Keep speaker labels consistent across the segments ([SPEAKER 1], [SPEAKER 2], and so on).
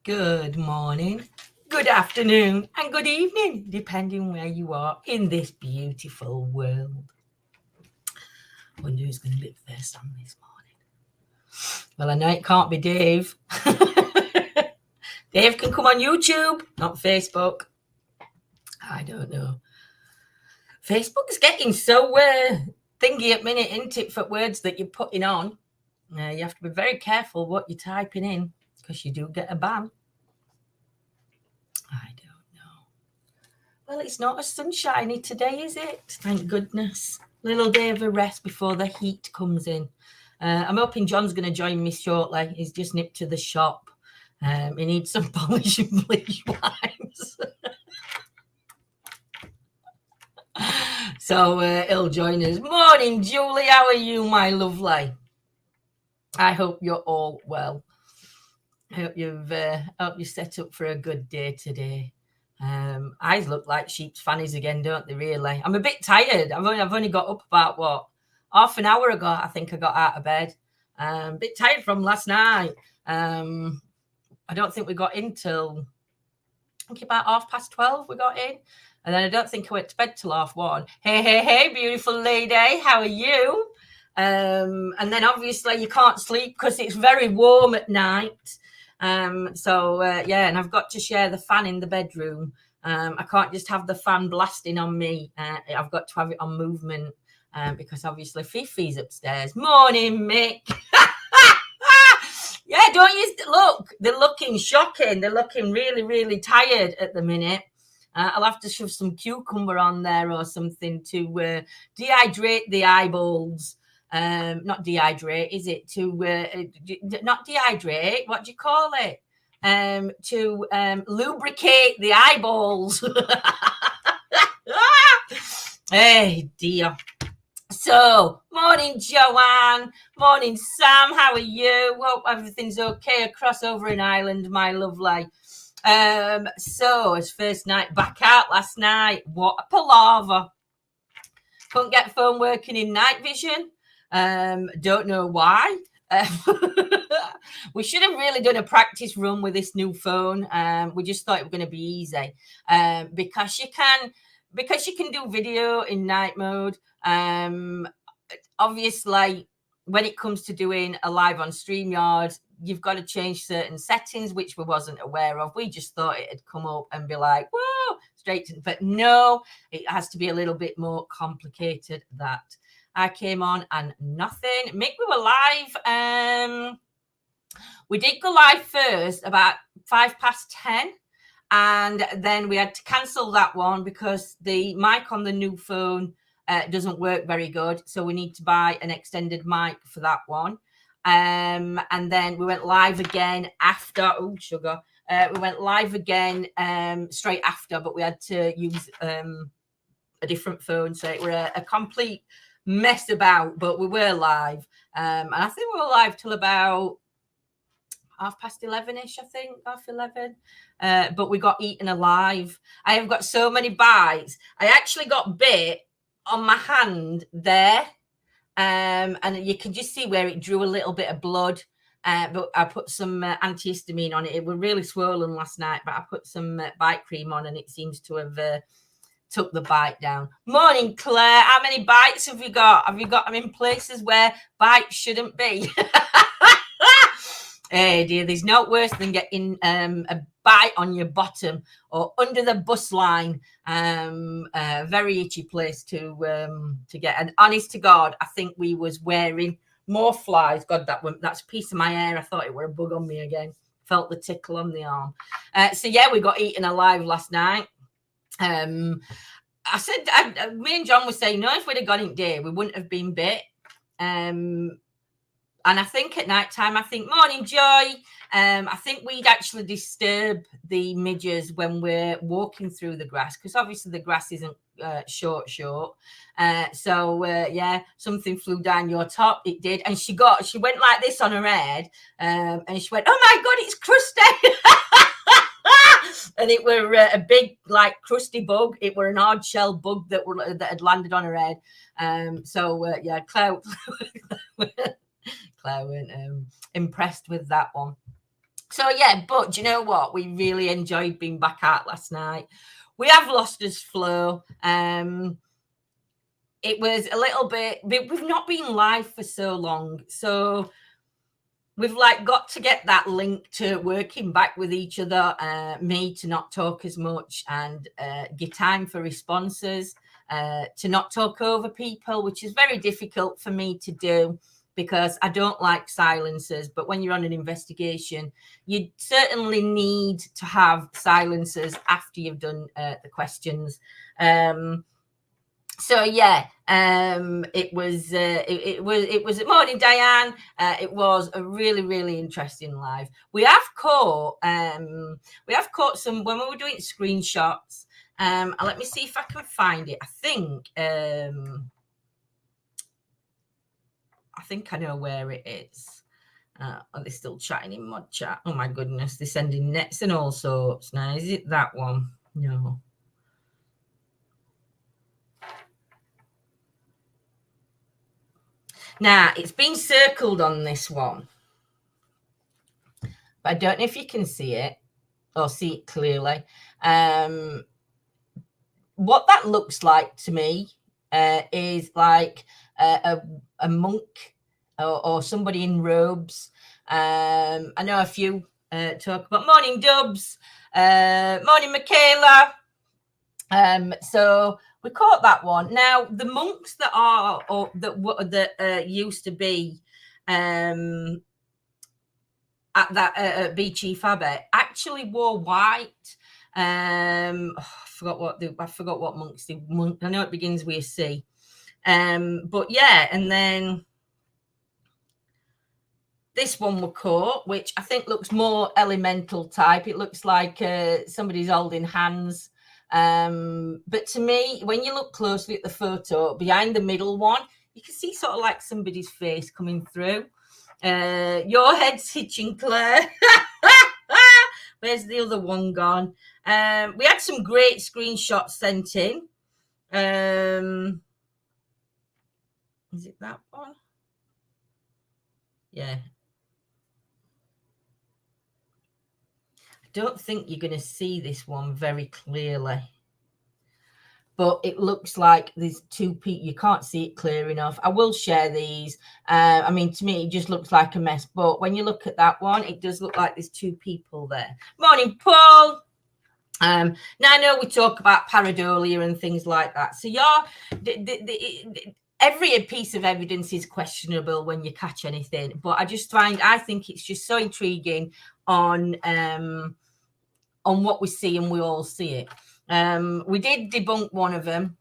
[SPEAKER 1] Good morning, good afternoon, and good evening, depending where you are in this beautiful world. I wonder who's going to be first on this morning. Well, I know it can't be Dave. Dave can come on YouTube, not Facebook. I don't know. Facebook's getting so thingy at minute, isn't it, for words that you're putting on. You have to be very careful what you're typing in because you do get a ban. I don't know. Well, it's not as sunshiny today, is it? Thank goodness. Little day of a rest before the heat comes in. I'm hoping John's going to join me shortly. He's just nipped to the shop. He needs some polish and bleach wipes. So he'll join us. Morning, Julie. How are you, my lovely? I hope you're all well. I hope you're set up for a good day today. Eyes look like sheep's fannies again, don't they, really? I'm a bit tired. I've only got up about, half an hour ago, I think I got out of bed. A bit tired from last night. I don't think we got in till, I think about 12:30 we got in. And then I don't think I went to bed till 1:30. Hey, beautiful lady. How are you? And then obviously you can't sleep because it's very warm at night. And I've got to share the fan in the bedroom. I can't just have the fan blasting on me. I've got to have it on movement because obviously Fifi's upstairs. Morning, Mick. Yeah, don't you look? They're looking shocking. They're looking really, really tired at the minute. I'll have to shove some cucumber on there or something to dehydrate the eyeballs. Not dehydrate, is it? Not dehydrate. What do you call it? To lubricate the eyeballs. Hey, dear. So, morning, Joanne. Morning, Sam. How are you? Hope everything's okay across over in Ireland, my lovely. So it's first night back out last night. What a palaver. Couldn't get phone working in night vision. Don't know why. We should have really done a practice run with this new phone. We just thought it was going to be easy. Because you can do video in night mode. Obviously, when it comes to doing a live on StreamYard, you've got to change certain settings, which we wasn't aware of. We just thought it had come up and be like, whoa, straight to, but no, it has to be a little bit more complicated. That I came on and nothing. Mick, we were live. We did go live first about 10:05, and then we had to cancel that one because the mic on the new phone doesn't work very good. So we need to buy an extended mic for that one. And then we went live again after. Oh, sugar. We went live again straight after, but we had to use a different phone. So it were a complete mess about, but we were live. And I think we were live till about 11:30-ish, I think, 11:30. But we got eaten alive. I have got so many bites. I actually got bit on my hand there. And you can just see where it drew a little bit of blood. But I put some antihistamine on it. It was really swollen last night, but I put some bite cream on and it seems to have took the bite down. Morning, Claire. How many bites have you got? Have you got them in places where bites shouldn't be? Hey, dear, there's no worse than getting a bite on your bottom or under the bus line. A very itchy place to get. And honest to God, I think we was wearing more flies. God, that's a piece of my hair. I thought it were a bug on me again. Felt the tickle on the arm. So yeah, we got eaten alive last night. I said, me and John were saying, no, if we'd have got it day, we wouldn't have been bit. And I think at night time, morning, Joy. I think we'd actually disturb the midges when we're walking through the grass, because obviously the grass isn't short. Something flew down your top. It did. And she went like this on her head. And she went, oh my God, it's crusty. And it were a big, like, crusty bug. It were an hard shell bug that had landed on her head. Claire weren't impressed with that one. So yeah, but do you know what? We really enjoyed being back out last night. We have lost us flow. It was a little bit. We've not been live for so long, so we've like got to get that link to working back with each other. Me to not talk as much and give time for responses. To not talk over people, which is very difficult for me to do because I don't like silences. But when you're on an investigation, you certainly need to have silences after you've done the questions. So yeah, it was morning, Diane. It was a really interesting live. We have caught some when we were doing screenshots. Let me see if I can find it. I think I know where it is. Are they still chatting in mod chat? Oh my goodness, they're sending nets and all sorts. Now, is it that one? No. Now, it's been circled on this one, but I don't know if you can see it or see it clearly. What that looks like to me is like a monk or somebody in robes. I know a few talk about morning Dubs, morning Michaela. So we caught that one. Now the monks that are or that used to be at that Beachy Faber actually wore white. I forgot what monks they. I know it begins with a C. But yeah, and then this one were caught, which I think looks more elemental type. It looks like somebody's holding hands. But to me, when you look closely at the photo, behind the middle one, you can see sort of like somebody's face coming through. Your head's hitching, Claire. Where's the other one gone? We had some great screenshots sent in. Is it that one? Yeah. I don't think you're going to see this one very clearly. But it looks like there's two people. You can't see it clear enough. I will share these. I mean, to me, it just looks like a mess. But when you look at that one, it does look like there's two people there. Morning, Paul. Now I know we talk about pareidolia and things like that. So every piece of evidence is questionable when you catch anything. But I think it's just so intriguing on what we see, and we all see it. We did debunk one of them,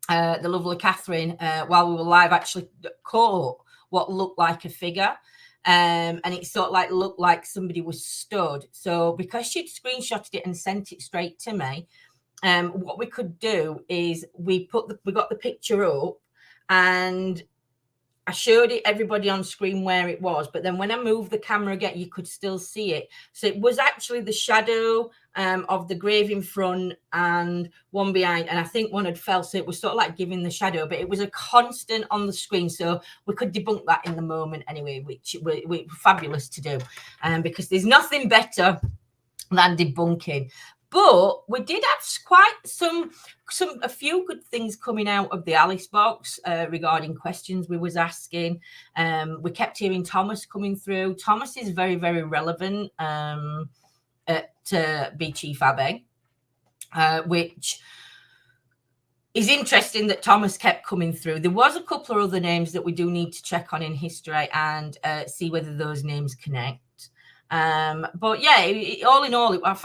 [SPEAKER 1] the lovely Catherine, while we were live, actually caught what looked like a figure. And it sort of like looked like somebody was stood. So because she'd screenshotted it and sent it straight to me, what we could do is we got the picture up and I showed it everybody on screen where it was, but then when I moved the camera again, you could still see it. So it was actually the shadow of the grave in front and one behind, and I think one had fell, so it was sort of like giving the shadow, but it was a constant on the screen, so we could debunk that in the moment anyway, which was fabulous to do, because there's nothing better than debunking. But we did have quite a few good things coming out of the Alice box regarding questions we was asking. We kept hearing Thomas coming through. Thomas is very, very relevant at Beachy Fabe, which is interesting that Thomas kept coming through. There was a couple of other names that we do need to check on in history and see whether those names connect. But yeah, all in all, I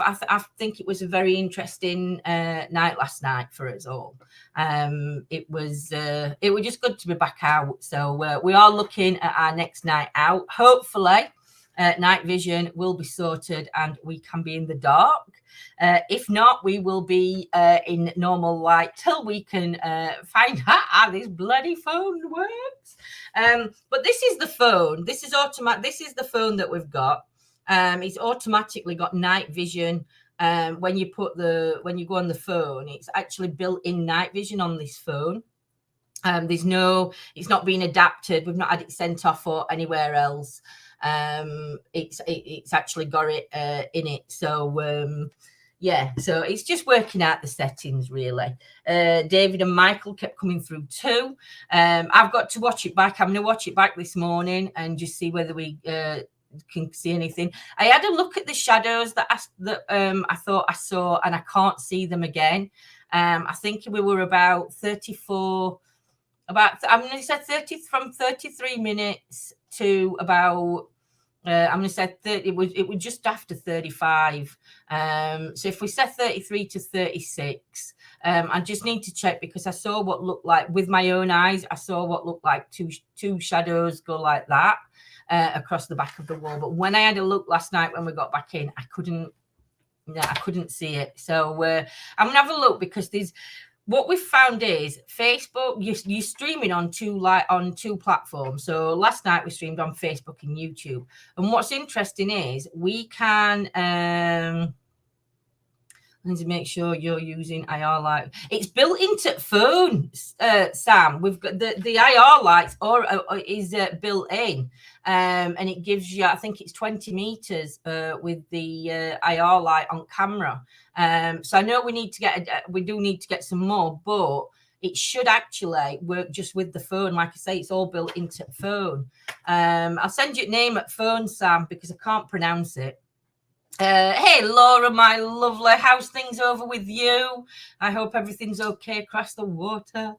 [SPEAKER 1] think it was a very interesting night last night for us all. It was just good to be back out. So we are looking at our next night out. Hopefully, night vision will be sorted and we can be in the dark. If not, we will be in normal light till we can find out how this bloody phone works. But this is the phone. This is automatic. This is the phone that we've got. It's automatically got night vision. When you go on the phone, it's actually built-in night vision on this phone. It's not been adapted. We've not had it sent off or anywhere else. It's actually got it in it. So yeah, so it's just working out the settings really. David and Michael kept coming through too. I've got to watch it back. I'm going to watch it back this morning and just see whether we can see anything. I had a look at the shadows that I thought I saw, and I can't see them again. I think we were about 34. I'm going to say 30 from 33 minutes to about. I'm going to say 30. It was just after 35. So if we said 33 to 36, I just need to check because I saw what looked like with my own eyes. I saw what looked like two shadows go like that across the back of the wall. But when I had a look last night when we got back in, I couldn't see it. So I'm gonna have a look because there's. What we've found is Facebook, you're streaming on two platforms. So last night we streamed on Facebook and YouTube. And what's interesting is we can to make sure you're using IR light. It's built into phones, Sam. We've got the IR lights is built in, and it gives you, I think it's 20 meters with the IR light on camera. So I know we do need to get some more, but it should actually work just with the phone. Like I say, it's all built into phone. I'll send you a name at phone, Sam, because I can't pronounce it. Hey Laura, my lovely, how's things over with you? I hope everything's okay across the water.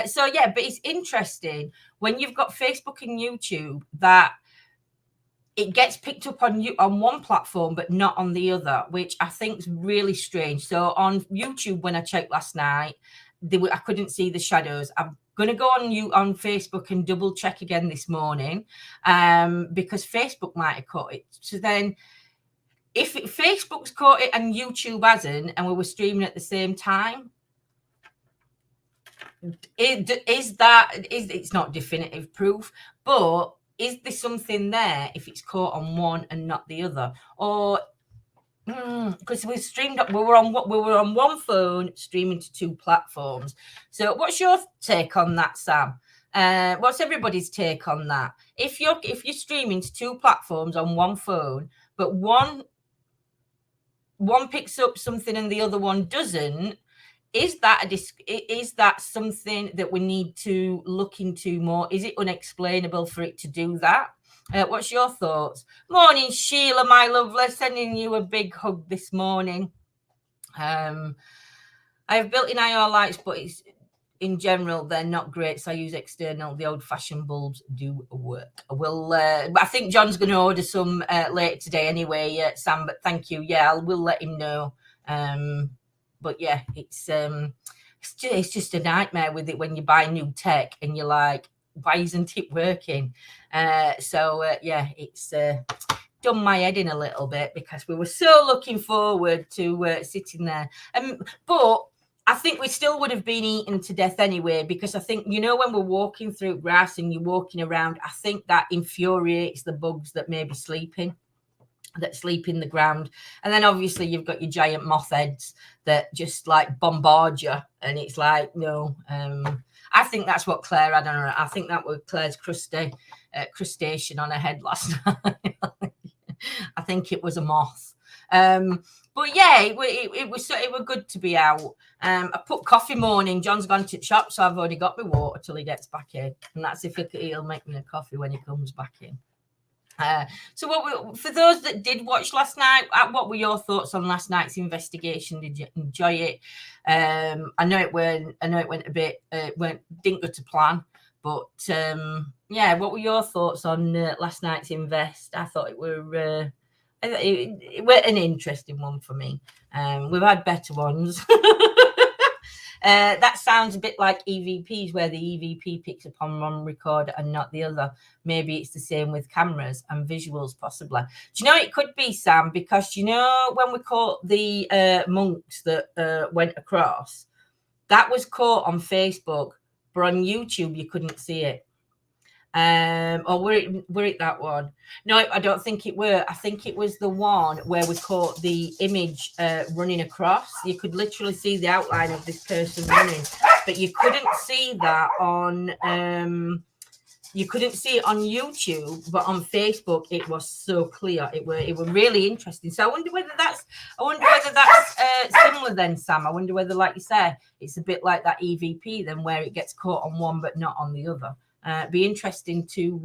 [SPEAKER 1] So yeah, but it's interesting when you've got Facebook and YouTube that it gets picked up on one platform but not on the other, which I think is really strange. So on YouTube, when I checked last night, I couldn't see the shadows. I'm gonna go on Facebook and double check again this morning, because Facebook might have caught it. So then, if Facebook's caught it and YouTube hasn't, and we were streaming at the same time, it's not definitive proof, but is there something there if it's caught on one and not the other? Or because we were on one phone streaming to two platforms. So what's your take on that, Sam? What's everybody's take on that? If you're streaming to two platforms on one phone, but one picks up something and the other one doesn't, is that something that we need to look into more? Is it unexplainable for it to do that? What's your thoughts? Morning, Sheila, my lovely, sending you a big hug this morning. I have built-in IR lights, but in general they're not great, so I use external. The old-fashioned bulbs do work. I think John's going to order some later today anyway, Sam, but thank you. Yeah, we'll let him know. But yeah, it's just a nightmare with it when you buy new tech and you're like, why isn't it working? Yeah, it's done my head in a little bit because we were so looking forward to sitting there. But I think we still would have been eaten to death anyway, because I think, when we're walking through grass and you're walking around, I think that infuriates the bugs that may be sleeping, that sleep in the ground. And then obviously you've got your giant moth heads that just like bombard you, and it's like, no. I think that's what Claire had on her. I think that was Claire's crustacean on her head last night. I think it was a moth. But yeah, it was good to be out. I put coffee morning. John's gone to the shop, so I've only got my water till he gets back in, and that's if he'll make me a coffee when he comes back in. So for those that did watch last night, what were your thoughts on last night's investigation? Did you enjoy it? I know it went a bit, didn't go to plan, but yeah, what were your thoughts on last night's invest? I thought it was an interesting one for me. We've had better ones. That sounds a bit like EVPs, where the EVP picks up on one recorder and not the other. Maybe it's the same with cameras and visuals, possibly. Do you know it could be, Sam? Because when we caught the monks that went across, that was caught on Facebook, but on YouTube you couldn't see it. Or were it that one? No, I don't think it were. I think it was the one where we caught the image running across. You could literally see the outline of this person running, but you couldn't see that on you couldn't see it on YouTube, but on Facebook it was so clear. It were really interesting. So I wonder whether that's similar then, Sam. I wonder whether, like you say, it's a bit like that EVP then, where it gets caught on one but not on the other. Be interesting to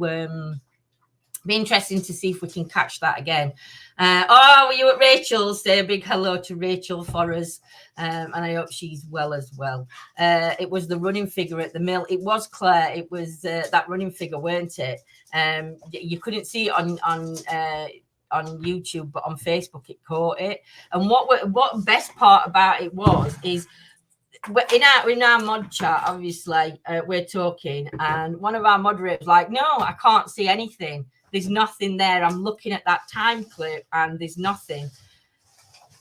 [SPEAKER 1] see if we can catch that again. Were you at Rachel's? Say a big hello to Rachel for us, and I hope she's well as well. It was the running figure at the mill. It was Claire. It was that running figure, weren't it? You couldn't see it on YouTube, but on Facebook it caught it. And what best part about it is in our mod chat, obviously, we're talking, and one of our moderators was like, no, I can't see anything. There's nothing there. I'm looking at that time clip and there's nothing.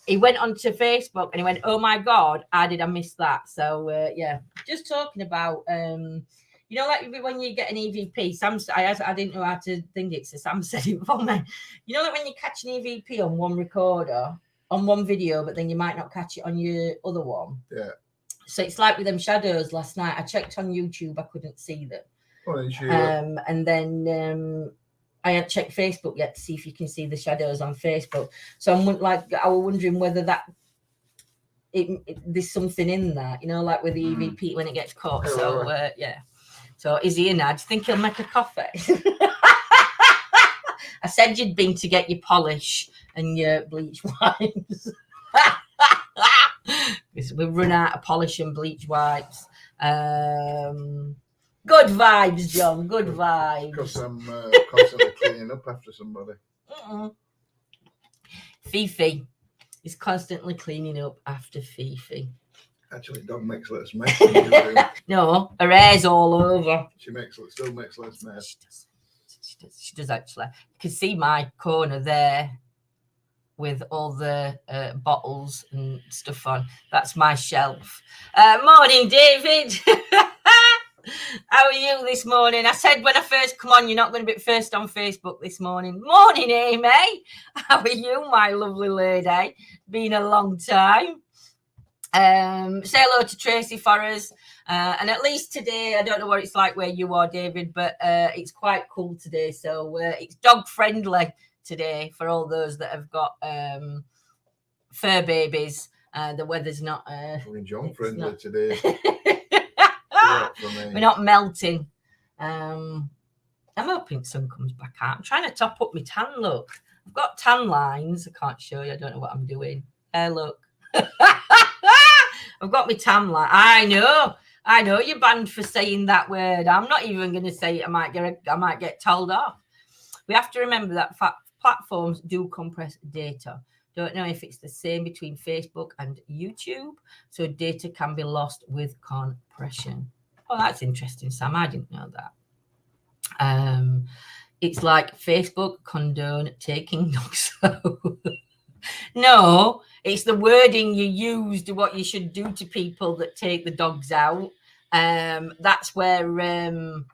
[SPEAKER 1] He went onto Facebook and he went, oh my God, how did I miss that? So, just talking about, like when you get an EVP, Sam, I didn't know how to think it, so Sam said it for me. Like when you catch an EVP on one recorder, on one video, but then you might not catch it on your other one.
[SPEAKER 2] Yeah.
[SPEAKER 1] So it's like with them shadows last night. I checked on YouTube, I couldn't see them.
[SPEAKER 2] Oh, sure.
[SPEAKER 1] And then I hadn't checked Facebook yet to see if you can see the shadows on Facebook. So I was wondering whether there's something in that, like with the EVP when it gets caught. So yeah. So is he in now? Do you think he'll make a coffee? I said you'd been to get your polish and your bleach wipes. We've run out of polish and bleach wipes. Good vibes, John. Good vibes.
[SPEAKER 2] Because I'm constantly cleaning up after somebody.
[SPEAKER 1] Fifi is constantly cleaning up after Fifi.
[SPEAKER 2] Actually, dog makes less mess than you do.
[SPEAKER 1] No, her hair's all over.
[SPEAKER 2] She still makes less mess.
[SPEAKER 1] She does actually. You can see my corner there with all the bottles and stuff on. That's my shelf. Morning, David. How are you this morning? I said when I first come on, you're not going to be first on Facebook this morning. Morning, Amy. How are you, my lovely lady? Been a long time. Say hello to Tracy for us. And at least today, I don't know what it's like where you are, David, but it's quite cool today. So it's dog friendly today for all those that have got fur babies. The weather's not
[SPEAKER 2] John friendly today.
[SPEAKER 1] We're not melting. I'm hoping sun comes back out. I'm trying to top up my tan look. I've got tan lines. I can't show you. I don't know what I'm doing. Look. I've got my tan line. I know you're banned for saying that word. I'm not even going to say it. I might get told off. We have to remember that platforms do compress data. Don't know if it's the same between Facebook and YouTube. So data can be lost with compression. Oh, that's interesting, Sam. I didn't know that. It's like Facebook condone taking dogs out. No, it's the wording you use to what you should do to people that take the dogs out. That's where the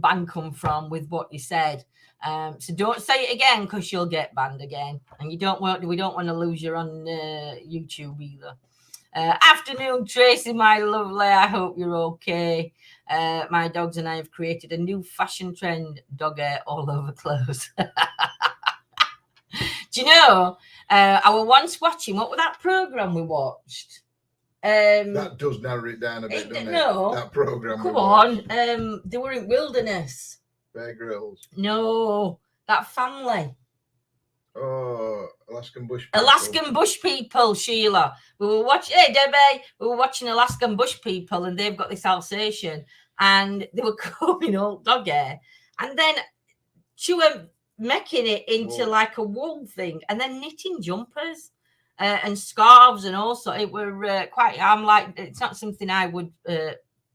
[SPEAKER 1] ban come from with what you said. So don't say it again because you'll get banned again, and we don't want to lose you on YouTube either. Afternoon, Tracy, my lovely. I hope you're okay. My dogs and I have created a new fashion trend: dog hair all over clothes. Do you know? I was once watching what was that program we watched?
[SPEAKER 2] That does narrow it down a bit, doesn't it? No, that program.
[SPEAKER 1] Come on. They were in Wilderness.
[SPEAKER 2] Bear Grylls.
[SPEAKER 1] No, that family.
[SPEAKER 2] Oh, Alaskan Bush People.
[SPEAKER 1] Alaskan Bush People, Sheila. We were watching. Hey, Debbie. We were watching Alaskan Bush People, and they've got this Alsatian, and they were combing all dog hair, and then she went making it into like a wool thing, and then knitting jumpers and scarves, and also it were quite. I'm like, it's not something I would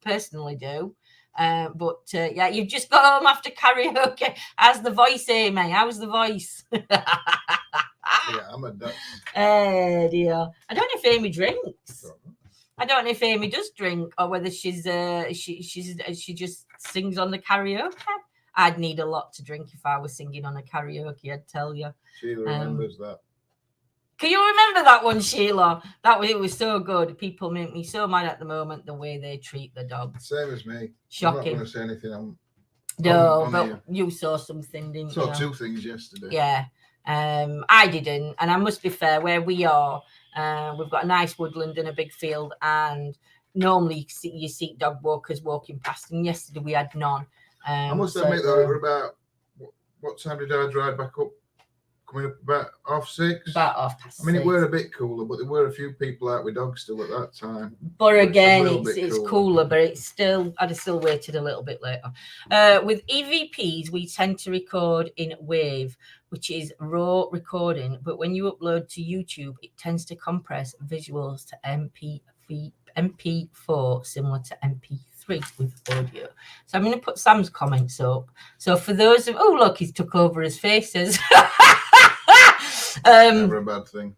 [SPEAKER 1] personally do. But yeah, you've just got home after karaoke. How's the voice, Amy? How's the voice?
[SPEAKER 2] Yeah, I'm a duck.
[SPEAKER 1] Dear. I don't know if Amy drinks. I don't know if Amy does drink or whether she just sings on the karaoke. I'd need a lot to drink if I was singing on a karaoke, I'd tell you.
[SPEAKER 2] She remembers that.
[SPEAKER 1] Can you remember that one, Sheila? It was so good. People make me so mad at the moment the way they treat the dogs.
[SPEAKER 2] Same as me.
[SPEAKER 1] Shocking.
[SPEAKER 2] I'm not going to say anything.
[SPEAKER 1] But you saw something, didn't you?
[SPEAKER 2] I saw 2 things yesterday.
[SPEAKER 1] Yeah. I didn't, and I must be fair. Where we are, we've got a nice woodland and a big field, and normally you see dog walkers walking past. And yesterday we had none.
[SPEAKER 2] I must admit though, we're about what time did I drive back up? Coming up about 6:30.
[SPEAKER 1] About 6:30.
[SPEAKER 2] I mean, it were a bit cooler, but there were a few people out with dogs still at that time.
[SPEAKER 1] But again, it's cooler, but I'd have still waited a little bit later. With EVPs, we tend to record in WAV, which is raw recording. But when you upload to YouTube, it tends to compress visuals to MP4, similar to MP3 with audio. So I'm going to put Sam's comments up. So for those of look, he's took over his faces.
[SPEAKER 2] Never a bad thing.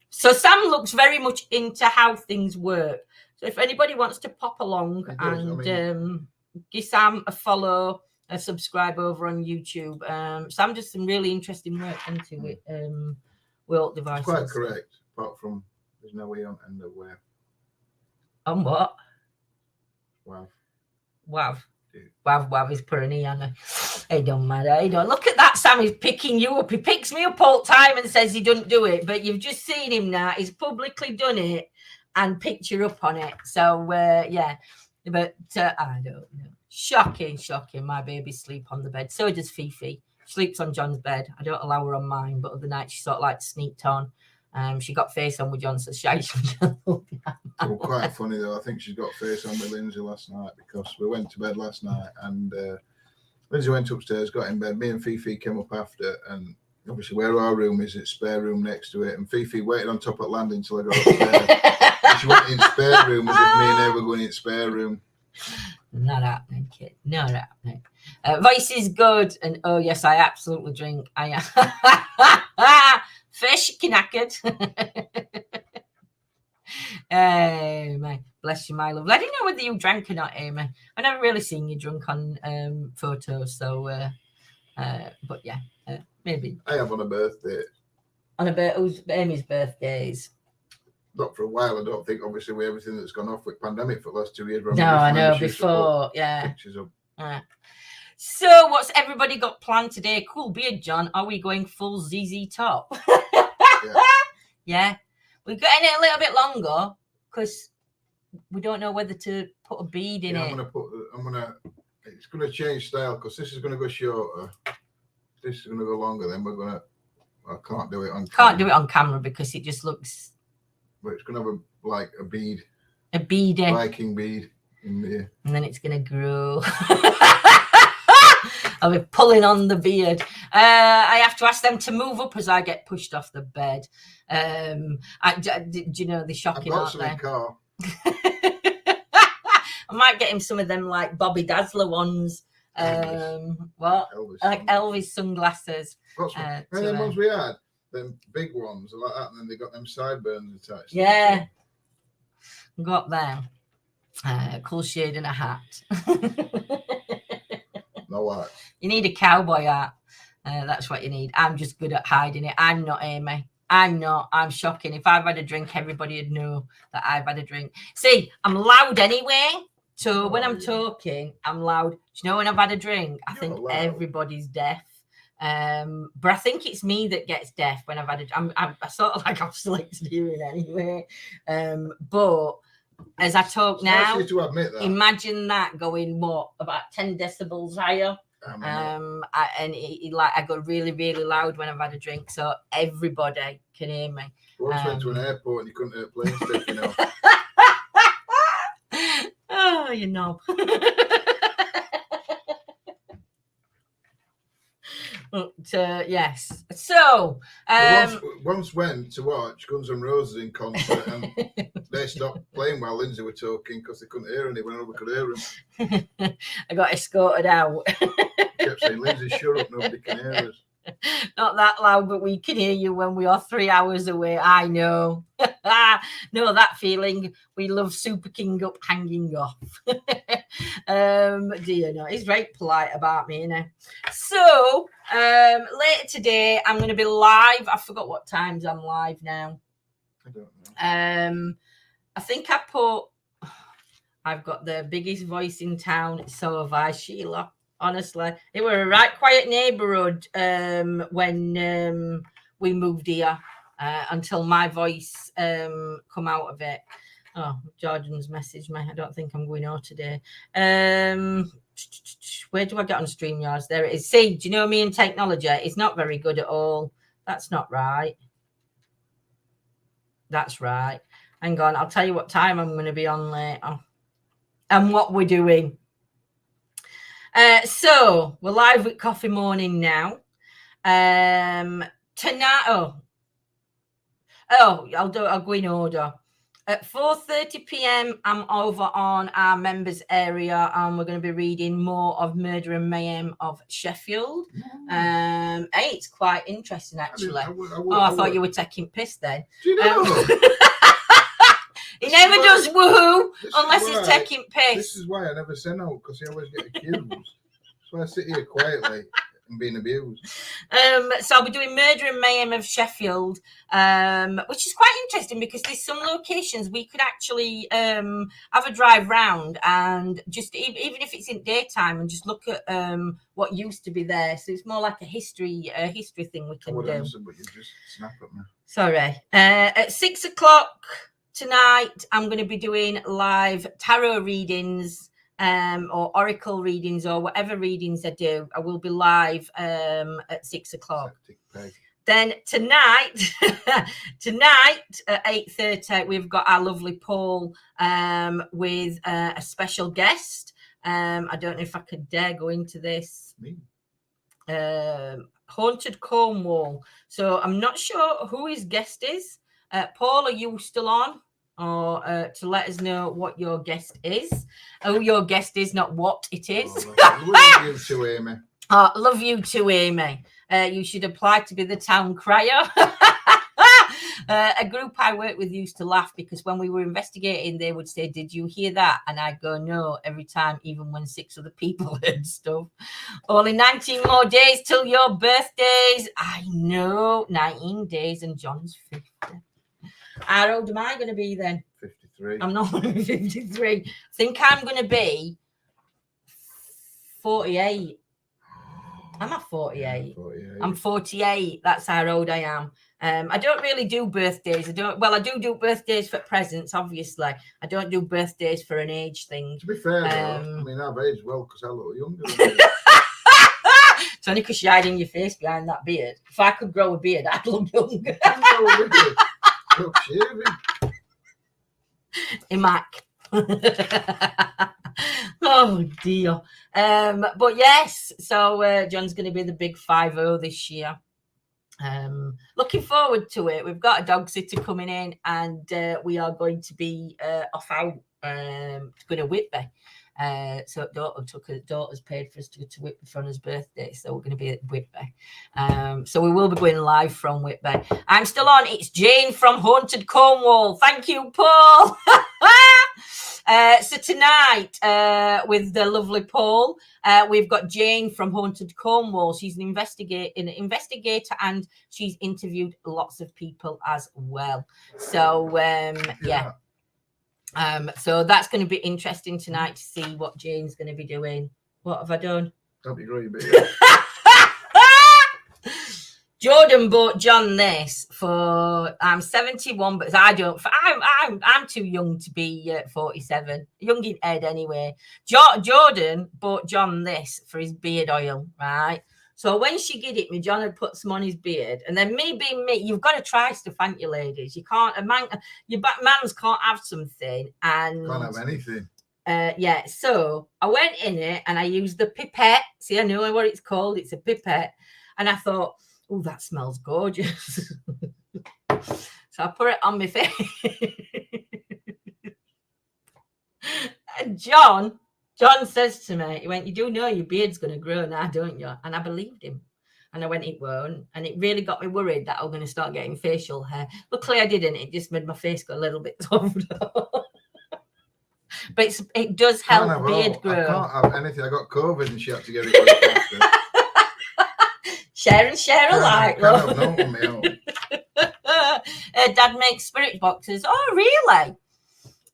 [SPEAKER 1] So Sam looks very much into how things work. So if anybody wants to pop along give Sam a follow, a subscribe over on YouTube. Sam does some really interesting work into it. With devices.
[SPEAKER 2] Quite correct, apart from there's no way on end of where.
[SPEAKER 1] On what?
[SPEAKER 2] Wow.
[SPEAKER 1] Wav is putting an E on her. It don't matter. It don't. Look at that, Sam. He's picking you up. He picks me up all the time and says he doesn't do it. But you've just seen him now. He's publicly done it and picked you up on it. So, yeah. But I don't know. Shocking. My baby sleep on the bed. So does Fifi. She sleeps on John's bed. I don't allow her on mine. But other night she sort of like sneaked on. She got face on with John, so she
[SPEAKER 2] well, quite funny though. I think she's got face on with Lindsay last night because we went to bed last night and Lindsay went upstairs, got in bed. Me and Fifi came up after, and obviously where our room is, it's spare room next to it. And Fifi waited on top of the landing until I got upstairs. She went in spare room as if me and her were going in spare room.
[SPEAKER 1] Not happening, kid. Not happening. Voice is good, and oh yes, I absolutely drink. Fish knackered. Hey, bless you, my love. I didn't know whether you drank or not, Amy. I never really seen you drunk on photos, so but yeah, maybe.
[SPEAKER 2] I have on a birthday.
[SPEAKER 1] Who's Amy's birthdays?
[SPEAKER 2] Not for a while, I don't think. Obviously, with everything that's gone off with pandemic for the last 2 years.
[SPEAKER 1] No, I know before, yeah.
[SPEAKER 2] Pictures up.
[SPEAKER 1] So, what's everybody got planned today? Cool beard, John. Are we going full ZZ Top? Yeah. We're getting it a little bit longer because we don't know whether to put a bead in it.
[SPEAKER 2] It's going to change style because this is going to go shorter. This is going to go longer. Then I can't do it on camera.
[SPEAKER 1] Can't do it on camera because it just looks.
[SPEAKER 2] But it's going to have a bead.
[SPEAKER 1] A bead.
[SPEAKER 2] Viking bead in there.
[SPEAKER 1] And then it's going to grow. I'll be pulling on the beard. I have to ask them to move up as I get pushed off the bed. Do you know the shocking?
[SPEAKER 2] I've got some in car.
[SPEAKER 1] I might get him some of them like Bobby Dazzler ones. Elvis sunglasses.
[SPEAKER 2] And then ones we had, them big ones like that, and then they got them sideburns attached.
[SPEAKER 1] Yeah, got them. Cool shade and a hat.
[SPEAKER 2] No hat.
[SPEAKER 1] You need a cowboy hat. That's what you need. I'm just good at hiding it. I'm not, Amy. I'm not. I'm shocking. If I've had a drink, everybody would know that I've had a drink. See, I'm loud anyway. So when I'm talking, I'm loud. Do you know when I've had a drink? I think everybody's deaf. But I think it's me that gets deaf when I've had a drink. I sort of like I've selected hearing anyway. But as I talk now,
[SPEAKER 2] to admit that.
[SPEAKER 1] Imagine that going about 10 decibels higher. I go really, really loud when I've had a drink, so everybody can hear me.
[SPEAKER 2] Once went to an airport and you couldn't hear planes taking off.
[SPEAKER 1] Oh, you knob. But, yes. So
[SPEAKER 2] once went to watch Guns N' Roses in concert, and they stopped playing while Lindsay were talking because they couldn't hear anyone. Nobody could hear them.
[SPEAKER 1] I got escorted out.
[SPEAKER 2] Kept saying, "Lindsay, shut up! Nobody can hear us."
[SPEAKER 1] Not that loud, but we can hear you when we are 3 hours away. I know. No, that feeling. We love Super King up hanging off. Dear, no, he's very polite about me, you know. So later today, I'm going to be live. I forgot what times I'm live now.
[SPEAKER 2] I don't know.
[SPEAKER 1] I think I've got the biggest voice in town. So have I, Sheila. Honestly, it were a right quiet neighbourhood when we moved here until my voice come out of it. Oh, Jordan's messaged me. I don't think I'm going out today. Where do I get on StreamYards? There it is. See, do you know me in technology? It's not very good at all. That's not right. That's right. Hang on, I'll tell you what time I'm going to be on later and what we're doing. So we're live with Coffee Morning now. Tonight, I'll go in order. At 4:30 p.m, I'm over on our members area, and we're going to be reading more of Murder and Mayhem of Sheffield. Hey, it's quite interesting, actually. I thought you were taking piss then.
[SPEAKER 2] Do you know?
[SPEAKER 1] He never does woohoo unless he's taking piss.
[SPEAKER 2] This is why I never say no, because I always get accused. So I sit here quietly and being abused.
[SPEAKER 1] So I'll be doing Murder and Mayhem of Sheffield, which is quite interesting because there's some locations we could actually have a drive round and just even if it's in daytime and just look at what used to be there. So it's more like a history thing we can do.
[SPEAKER 2] Answer, but you just snap at me.
[SPEAKER 1] Sorry. At 6 o'clock tonight, I'm going to be doing live tarot readings. Or oracle readings or whatever readings I do. I will be live at 6 o'clock. Then tonight at 8:30, we've got our lovely Paul with a special guest. I don't know if I could dare go into this. Haunted Cornwall. So I'm not sure who his guest is. Paul, are you still on? Or to let us know what your guest is. Who your guest is, not what it is.
[SPEAKER 2] Love you too, Amy.
[SPEAKER 1] Love you too, Amy. You should apply to be the town crier. A group I worked with used to laugh because when we were investigating, they would say, "Did you hear that?" And I'd go, "No," every time, even when 6 other people heard stuff. Only 19 more days till your birthdays. I know, 19 days and John's 50. How old am I going to be then?
[SPEAKER 2] 53.
[SPEAKER 1] I'm not going to be 53. I think I'm going to be 48. Am I 48?
[SPEAKER 2] 48.
[SPEAKER 1] I'm 48. That's how old I am. I don't really do birthdays. I do birthdays for presents, obviously. I don't do birthdays for an age thing.
[SPEAKER 2] To be fair, though, I mean, I've aged well because I look younger.
[SPEAKER 1] It's only because you're hiding your face behind that beard. If I could grow a beard, I'd look younger. Mac. Oh dear. But yes, so John's going to be the big 5-0 this year. Looking forward to it. We've got a dog sitter coming in, and we are going to be off out to go to Whitby. So daughter's paid for us to go to Whitby for his birthday, so we're going to be at Whitby. So we will be going live from Whitby. I'm still on. It's Jane from Haunted Cornwall. Thank you, Paul. So tonight, with the lovely Paul, we've got Jane from Haunted Cornwall. She's an investigator, and she's interviewed lots of people as well. So yeah. So that's going to be interesting tonight to see what Jane's going to be doing. What have I done?
[SPEAKER 2] Don't be great, baby.
[SPEAKER 1] Jordan bought John this for I'm 71, but I'm too young to be 47. Young in head anyway. Jordan bought John this for his beard oil, right? So when she did it, me John had put some on his beard, and then me being me, you've got to try stuff, ain't you, ladies? You can't your mans can't have something and
[SPEAKER 2] Can't have anything.
[SPEAKER 1] Yeah, so I went in it and I used the pipette. See, I know what it's called. It's a pipette, and I thought, oh, that smells gorgeous. So I put it on my face. And John says to me, he went, "You do know your beard's going to grow now, don't you?" And I believed him. And I went, it won't. And it really got me worried that I was going to start getting facial hair. Luckily, I didn't. It just made my face go a little bit soft. But it does help beard grow.
[SPEAKER 2] I can't have anything. I got COVID and she had to get it after.
[SPEAKER 1] Share alike, love. Dad makes spirit boxes. Oh, really?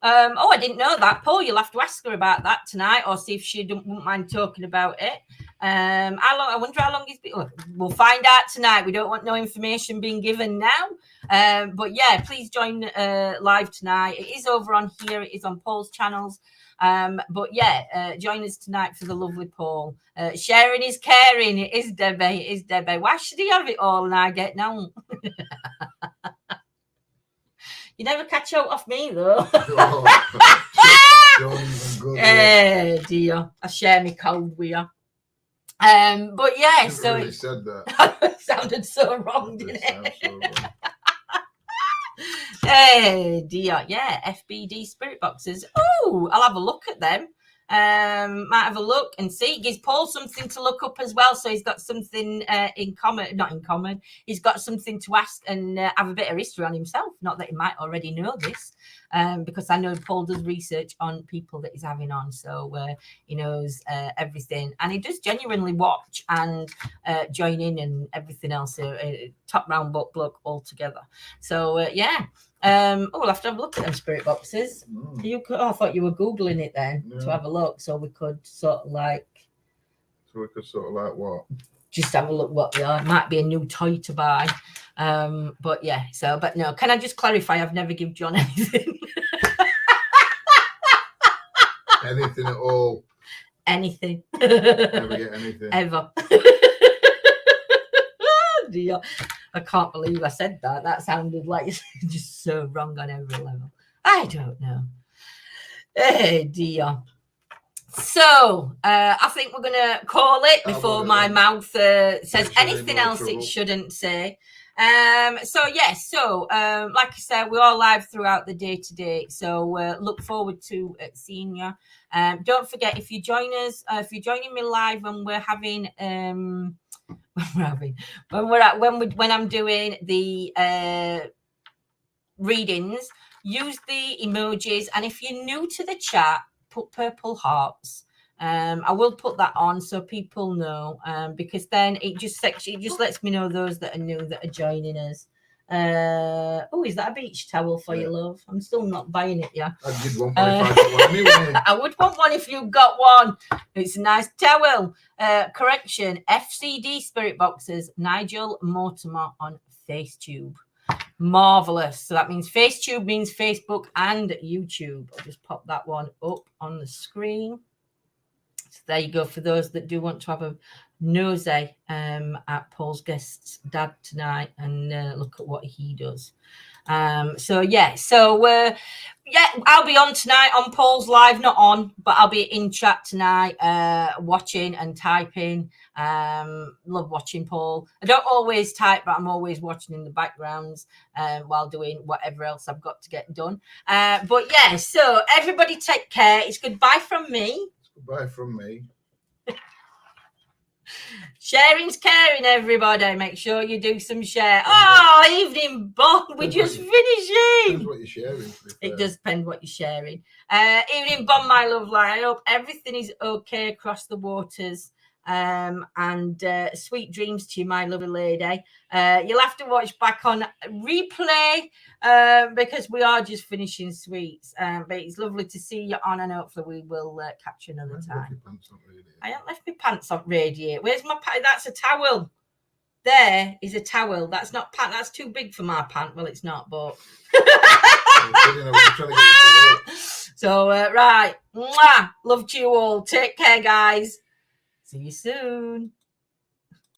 [SPEAKER 1] I didn't know that. Paul, you'll have to ask her about that tonight, or see if she wouldn't mind talking about it. How long? I wonder how long he's been. We'll find out tonight. We don't want no information being given now. But yeah, please join live tonight. It is over on here. It is on Paul's channels. But yeah, join us tonight for the lovely Paul. Sharing is caring. It is Debbie. It is Debbie. Why should he have it all and I get none? You never catch out off me though. Dear, I share me cold with you. But yeah, so
[SPEAKER 2] really said that.
[SPEAKER 1] It sounded so wrong, didn't it? So wrong. Hey dear, yeah, FBD spirit boxes. Oh, I'll have a look at them. Might have a look and see. It gives Paul something to look up as well, so he's got something in common. Not in common. He's got something to ask and have a bit of history on himself. Not that he might already know this, because I know Paul does research on people that he's having on, so he knows everything, and he does genuinely watch and join in and everything else. Top round bloke altogether. So yeah. We'll have to have a look at them spirit boxes. I thought you were Googling it then to have a look, so we could sort of like.
[SPEAKER 2] So we could sort of like what?
[SPEAKER 1] Just have a look what they are. It might be a new toy to buy. But yeah, but no, can I just clarify? I've never given John anything.
[SPEAKER 2] Anything at all.
[SPEAKER 1] Anything.
[SPEAKER 2] Never get anything.
[SPEAKER 1] Ever. Dear. I can't believe I said that. That sounded like just so wrong on every level. I don't know. Hey, dear. So, I think we're going to call it before my mouth says anything else it shouldn't say. Like I said, we're all live throughout the day today. So, look forward to seeing you. Don't forget, if you join us, if you're joining me live when we're having... when I'm doing the readings, use the emojis, and if you're new to the chat, put purple hearts. I will put that on so people know, because then it just lets me know those that are new that are joining us. Is that a beach towel for you, love? I'm still not buying it yet.
[SPEAKER 2] I did want one if I got one anyway.
[SPEAKER 1] I would want one if you got one. It's a nice towel. Correction, FCD spirit boxes, Nigel Mortimer on FaceTube. Marvelous. So that means FaceTube means Facebook and YouTube. I'll just pop that one up on the screen. So there you go for those that do want to have a nosy at Paul's guest's dad tonight and look at what he does. I'll be on tonight on Paul's live, not on, but I'll be in chat tonight, watching and typing. Love watching Paul. I don't always type, but I'm always watching in the backgrounds while doing whatever else I've got to get done. So everybody take care. It's goodbye from me.
[SPEAKER 2] Goodbye from me.
[SPEAKER 1] Sharing's caring, everybody. Make sure you do some share. Oh, evening, Bon. We're just finishing.
[SPEAKER 2] Depends what you're sharing.
[SPEAKER 1] It does depend what you're sharing. Evening, Bon, my lovely. I hope everything is okay across the waters. And sweet dreams to you, my lovely lady. You'll have to watch back on replay because we are just finishing sweets. But it's lovely to see you on, and hopefully we will catch you another time. I haven't left my pants on radiate. Where's my pant? That's a towel. There is a towel. That's not pant. That's too big for my pant. Well, it's not, but. So right, mwah, love to you all. Take care, guys. See you soon.